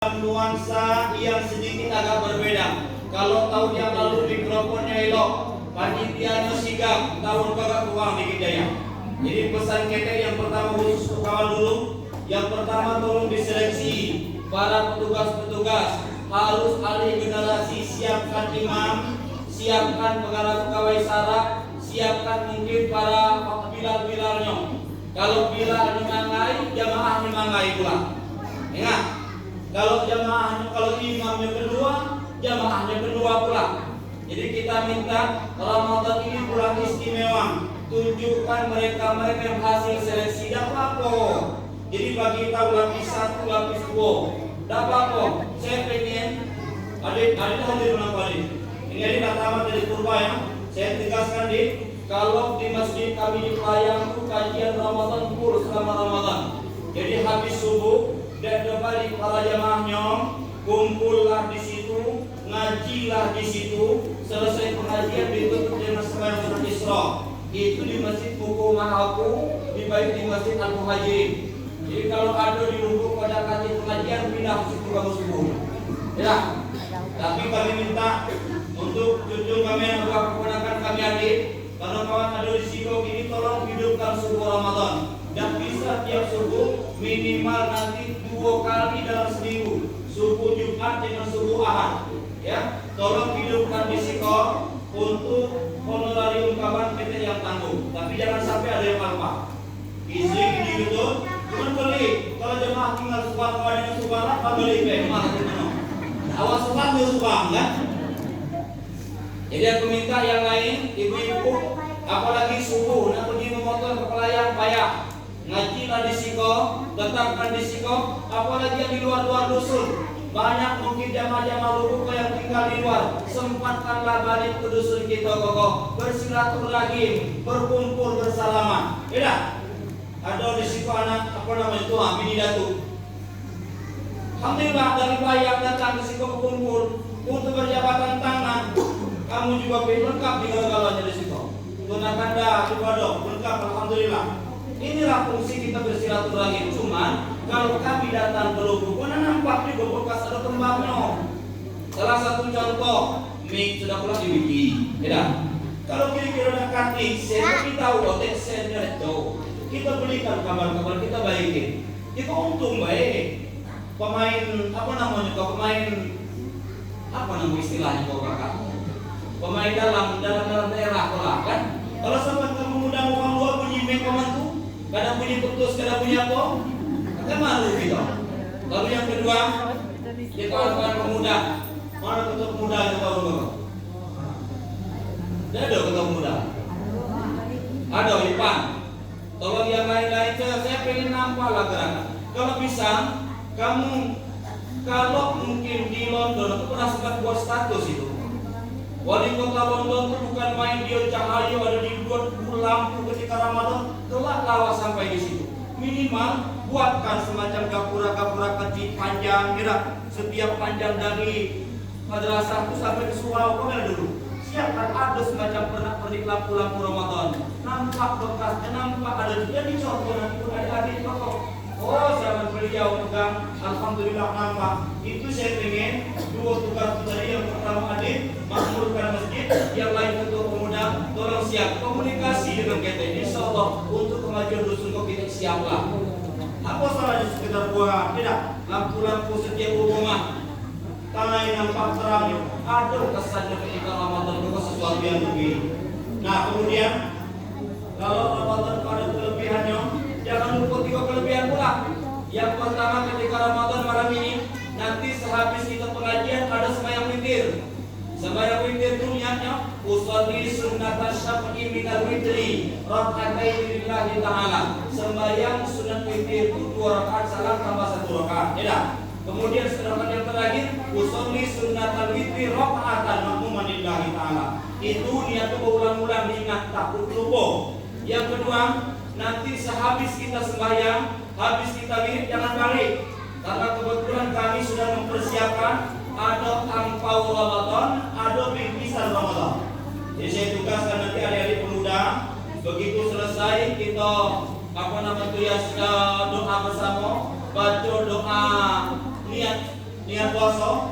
nuansa yang sedikit agak berbeda. Kalau tahun yang lalu mikrofonnya elok, panitianya sigap, tahun kagak kurang dikit daya. Jadi pesan kita yang pertama khusus kawan dulu. Yang pertama tolong diseleksi para petugas-petugas, harus ahli generasi, siapkan imam, siapkan pegawai sarak, siapkan mungkin para bilal-bilalnya. Kalau bilal dimangai, jamaah dimangai pula. Ingat. Kalau imamnya kedua, jamaahnya kedua pula. Jadi kita minta Ramadan ini bulan istimewa. Tunjukkan mereka yang hasil seleksi dah apa. Jadi bagi tahu lapis 1, lapis 2. Dah apa? Saya pengen adik hadir berapa adik? Ini adik dah tamat dari Purba ya. Saya tegaskan kalau di masjid kami di Pelayang itu kajian Ramadan full selama Ramadan. Jadi habis subuh dan kembali para jamaahnya kumpullah di situ, ngajilah di situ. Selesai pengajian ditutup dengan sembahyang sunat Isra. Itu di Masjid Buku Mahaku, dibaik di Masjid Al-Muhajirin. Jadi kalau ada di Lubuk pada kajian pengajian, pindah ke situ kamu subuh. Ya. Tapi kami minta untuk junjung kami yang keponakan kami adik, karena kawan ada di situ ini tolong hidupkan subuh Ramadan. Dan bisa tiap subuh minimal nanti 2 kali dalam seminggu, subuh Jumat dengan subuh Ahad. Ya, tolong hidupkan disiko untuk honorarium kawan PT yang tanggung. Tapi jangan sampai ada yang lupa. Izin ini gitu, cuma beli. Kalau jemaah tinggal subang dengan subang apa beli malah gimana? Awas subang dia subang ya. Jadi aku minta yang lain, ibu-ibu, apalagi subuh, nak pergi memotor ke Pelayang payah. Ngajilah di siko, tetapkan di siko, apalagi yang di luar-luar dusun. Banyak mungkin jamaah-jamaah Lubuk yang tinggal di luar. Sempatkanlah balik ke dusun kita kokoh, bersilaturahim, berkumpul bersalaman. Beda. Ada di siko anak itu Bini Datu. Alhamdulillah dari Pelayang datang di siko berkumpul untuk berjabatan tangan. Kamu juga lengkap di galanya di siko. Tunakanda, ibadah, lengkap alhamdulillah. Inilah fungsi kita bersilaturahim. Cuman kalau kami datang ke Lubuk, mana nampak juga bekas ada kembangnya. Salah satu contoh, mic sudah pula dibikin. Ya. Kalau kira-kira ada kating, saya kita tahu otek saya jauh. Kita belikan kabar-kabar kita baikin. Kita untung baik. Pemain istilahnya kau kakak? Pemain dalam daerah pola kan? Kalau sampai kamu muda orang luar bunyi mic komandu. Kadang bunyi putus, kadang bunyi apa? Kan malu gitu. Lalu yang kedua, di kawan-kawan pemuda. Mana ketua pemuda yang tahu dulu? Ada ketua pemuda. Ada Ipan. Tolong yang lain-lain saya pengen nampak lah gerakan. Kalau bisa, kamu kalau mungkin di London aku pernah sempat buat status itu. Wali kota London itu bukan main dia cahaya ada dibuat lampu ketika Ramadan, kelak lawas sampai di situ. Minimal buatkan semacam gapura-gapura kecil panjang, kira setiap panjang dari madrasah itu sampai ke surau kau dulu. Siapkan ada semacam pernak-pernik lampu-lampu Ramadan. Nampak bekasnya, nampak ada juga di contoh nanti pun ada adik kok. Oh, zaman beliau pegang, alhamdulillah nampak. Itu saya pengen 2 tugas tadi. Yang pertama adik makmurkan masjid, yang lain ketua pemuda tolong siap komunikasi dengan kita. Insyaallah untuk kemajuan dusun kok kita siaplah. Apa salahnya sekedar buat tidak lampu-lampu setiap rumah. Tanah yang nampak terang, ada kesannya ketika Ramadan itu sesuatu yang lebih. Nah kemudian kalau Ramadan ada kelebihannya, jangan lupa 3 kelebihan pula. Yang pertama ketika Ramadan malam ini, nanti sehabis kita pengajian ada sembahyang witir. Sembahyang witir itu niatnya usolli sunnat syafi'i minal witri raka'atain lillahi ta'ala. Sembahyang sunat witir itu 2 rakaat salam tambah 1 rakaat. Tidak. Kemudian sedangkan yang terakhir usolli sunnatal witri raka'atan makmuman lillahi ta'ala. Itu niatnya berulang-ulang diingat takut lupa. Yang kedua, nanti sehabis kita sembahyang, habis kita wirid jangan balik. Karena kebetulan kami sudah mempersiapkan ada angpau Ramadan, ada bingkisan Ramadan. Jadi saya tugaskan nanti adik-adik pemuda, begitu selesai kita doa bersama, baca doa niat niat puasa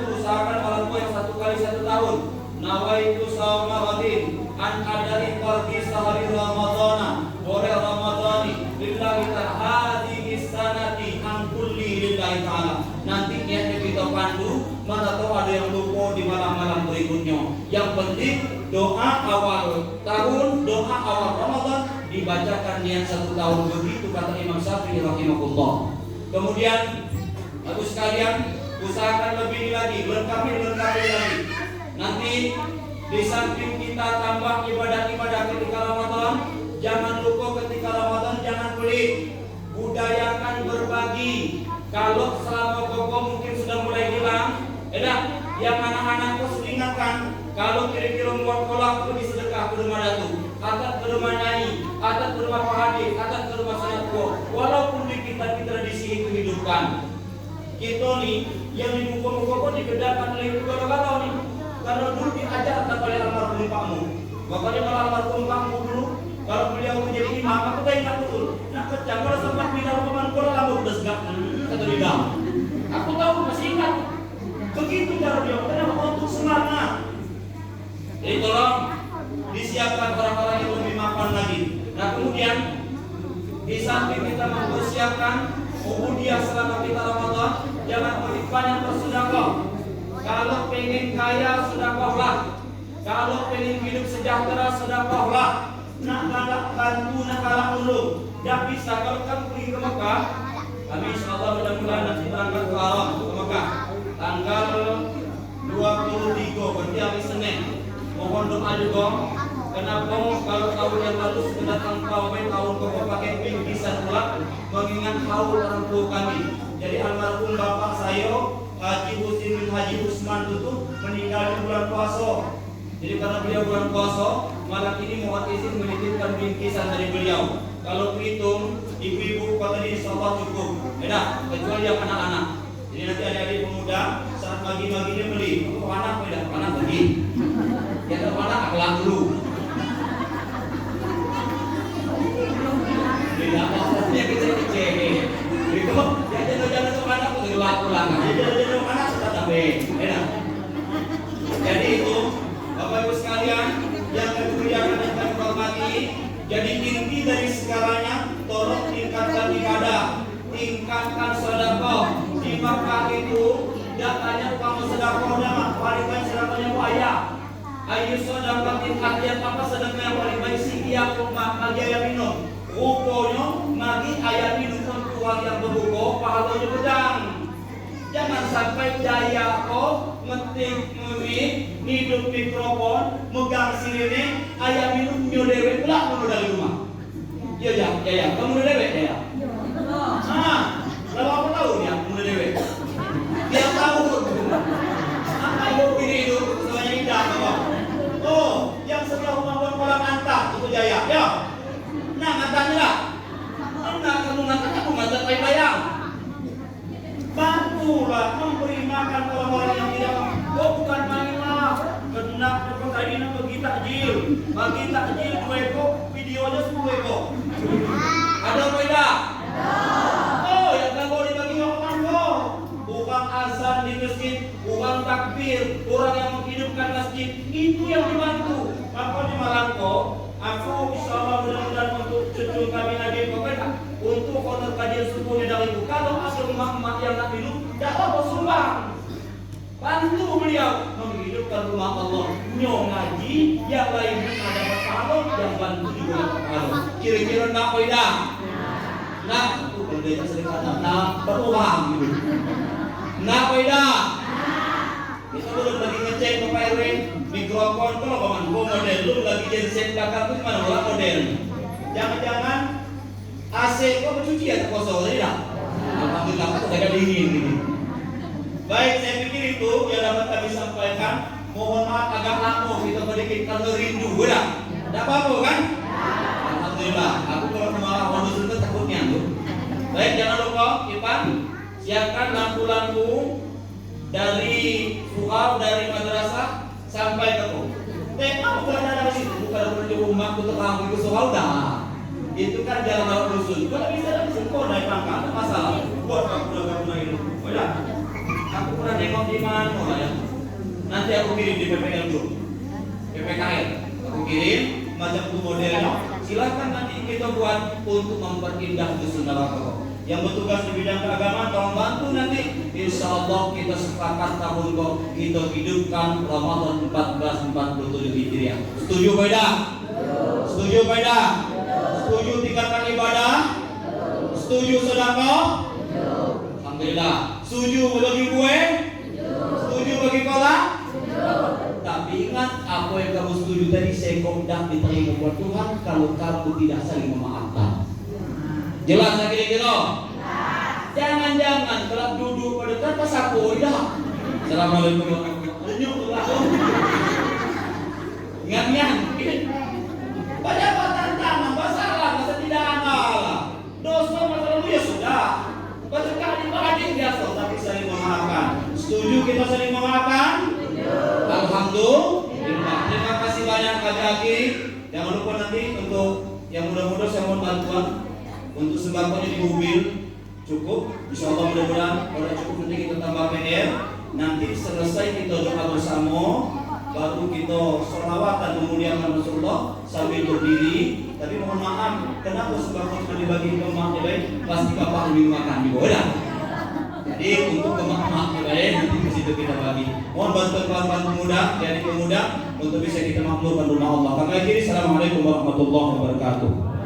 itu usahakan malam yang 1 kali 1 tahun. Nawaitu shauma ghadin an adari fardi sahari ramadhana wa ramadhani lillahi ta'ala hadhihi sanati an kulli lillahi ta'ala. Nanti niatnya kita pandu, mana tahu ada yang lupa di malam-malam berikutnya. Yang penting doa awal tahun, doa awal Ramadan dibacakan niat 1 tahun, begitu kata Imam Syafi'i rahimahullah. Kemudian Bapak sekalian, usahakan lebih lagi, lengkapi lagi. Nanti di samping kita tambah ibadah-ibadah ketika Ramadan, jangan lupa ketika Ramadan jangan pelit. Budayakan berbagi. Kalau selama koko mungkin sudah mulai hilang, yang anak-anak harus diingatkan. Kalau kira-kira buat kolak itu disedekah ke rumah datu, atau ke rumah nyai, atau ke rumah Pak Hadi, atau ke rumah saya tua. Walaupun di kita tradisi itu hidupkan. Kita nih yang di muka-muka digedakan oleh ibu kalau nih. Karena dulu diajarkan oleh almarhum Pakmu. Makanya malah almarhum Pakmu dulu kalau beliau menjadi imam, aku tak ingat betul. Nak kecam kalau sempat pindah rumah kola lama udah segak kata dia. Aku tahu masih ingat. Begitu cara dia. Kenapa untuk semangat? Jadi tolong disiapkan orang-orang yang lebih mapan lagi. Nah kemudian di samping kita mempersiapkan ubudiyah selama kita Ramadan, jangan banyak bersedekah. Kalau pengen kaya sedekahlah. Kalau pengen hidup sejahtera sedekahlah. Nak galak bantu, nak galak ulung. Tidak bisa kalau kamu pergi ke Mekah. Kami insyaallah mudah-mudahan nanti berangkat ke Arab ke Mekah. Tanggal 23 berarti hari Senin. Mohon doa juga. Kenapa kalau tahun yang lalu sudah tanpa tahun kau pakai bingkisan pula mengingat haul orang tua kami. Jadi almarhum bapak saya Haji Husin bin Haji Usman itu meninggal di bulan puasa. Jadi karena beliau bulan puasa, malam ini mohon izin menitipkan bingkisan dari beliau. Kalau hitung ibu-ibu kata ini insyaallah cukup. Kecuali yang anak-anak. Jadi nanti adik-adik pemuda saat pagi-pagi dia beli. Aku anak beda, anak pergi. Yang ada anak akhlak dulu. Tidak maksudnya kita dicek. Itu ya jangan sama anak untuk ulang. Jangan anak sudah tapi. Jadi itu Bapak Ibu sekalian yang kedua dan kami hormati, jadi inti dari segalanya tolong tingkatkan ibadah, tingkatkan sedekah. Di Makkah itu datanya kamu sedekah nama paling baik sedekahnya ayah. Ayo sedekahin hadiah apa sedekah yang paling baik sih dia rumah ayah minum. Rupanya magi ayah minum untuk orang yang berbuka pahalanya pedang. Jangan sampai jaya kau ngetik ngemik hidup mikrofon megang sirine ayah minum nyo dewe pula kamu dari rumah. Iya ya kamu dewe ya. Berapa tahun ya kamu dewe? Dia tahu. Apa yang pilih itu semuanya indah kau. Oh yang sebelah rumah kolam antah itu jaya ya. Nah ngantahnya lah. Nah kamu ngantah aku ngantah kayak bayang. Bantulah memberi makan orang-orang yang tidak mampu. Bukan mainlah. Kena kekainan bagi takjil 2 ekor, videonya 10 ekor. Ada apa tidak? Oh, yang tak boleh bagi orang kau. Bukan azan di masjid, bukan takbir, orang yang menghidupkan masjid itu yang dibantu. Maka di malam kau, aku insyaallah mudah-mudahan untuk cucu kami Nabi Muhammad untuk honor kajian subuhnya dari ibu. Kalau asal emak-emak yang nak hidup, tidak apa sumbang. Bantu beliau menghidupkan rumah Allah. Nyo ngaji, yang lain ada pahala, yang bantu juga dapat pahala. Kira-kira nak beda? Nak, itu berbeda sedikit. Nak beruang. Nak beda? Kita belum lagi ngecek ke Pak RW mikrofon kalau kawan model lu lagi genset belakang itu mana bola model. Jangan-jangan AC kok bercuci atau kosong tidak? Alhamdulillah kita agak dingin ini. Baik, saya pikir itu yang dapat kami sampaikan. Mohon maaf agak lama kita sedikit karena rindu, udah. Tidak apa-apa kan? Alhamdulillah. Aku kalau marah mau itu takutnya tuh. Baik, jangan lupa Ipan siapkan lampu-lampu dari surau dari madrasah sampai ke rumah. Kamu bukan ada di situ, bukan di rumah untuk kamu itu surau dah. Itu kan jalan lewat dusun. Kalau bisa dari situ kau naik pangkat, masalah. Buat kamu udah kamu naik. Udah. nengok di mana lah ya. Nanti aku kirim di PPL Group, PPKL. Aku kirim macam itu modelnya. Silakan nanti kita buat untuk memperindah dusun neraka. Yang bertugas di bidang keagamaan tolong bantu nanti. Insya Allah kita sepakat tahun kok kita hidupkan Ramadan 1447 Hijriah. Setuju Baida? Setuju Baida? Setuju tingkatkan ibadah? Setuju sedekah? Alhamdulillah. Setuju bagi kue? Setuju bagi kolak? Tapi ingat apa yang kamu setuju tadi sekomdak diterima buat Tuhan kalau kamu tidak saling memaafkan. Jelas lagi kira-kira? Jangan-jangan kalau duduk pada dekat pas aku dah. Assalamualaikum warahmatullahi wabarakatuh. Ingat-ingat. Banyak tantangan, masalah, masa tidak ngalah. Dosa masa lalu ya sudah. Baca adik-adik biasa tapi saling memaafkan. Setuju kita saling memaafkan? Alhamdulillah. Terima kasih banyak Kaki. Jangan lupa nanti untuk yang muda-muda saya mohon bantuan untuk sembakonya di mobil cukup. Insyaallah mudah-mudahan kalau cukup nanti kita tambah PR. Nanti selesai kita doa bersama, baru kita sholawatan memuliakan Rasulullah sambil berdiri. Tapi mohon maaf, kenapa sembako sudah dibagi ke mak baik? Pasti bapak lebih makan di bawah. Jadi untuk ke mak baik nanti ke situ kita bagi. Mohon bantuan kawan-kawan pemuda, jadi pemuda untuk bisa kita makmurkan rumah Allah. Kami akhiri, assalamualaikum warahmatullahi wabarakatuh.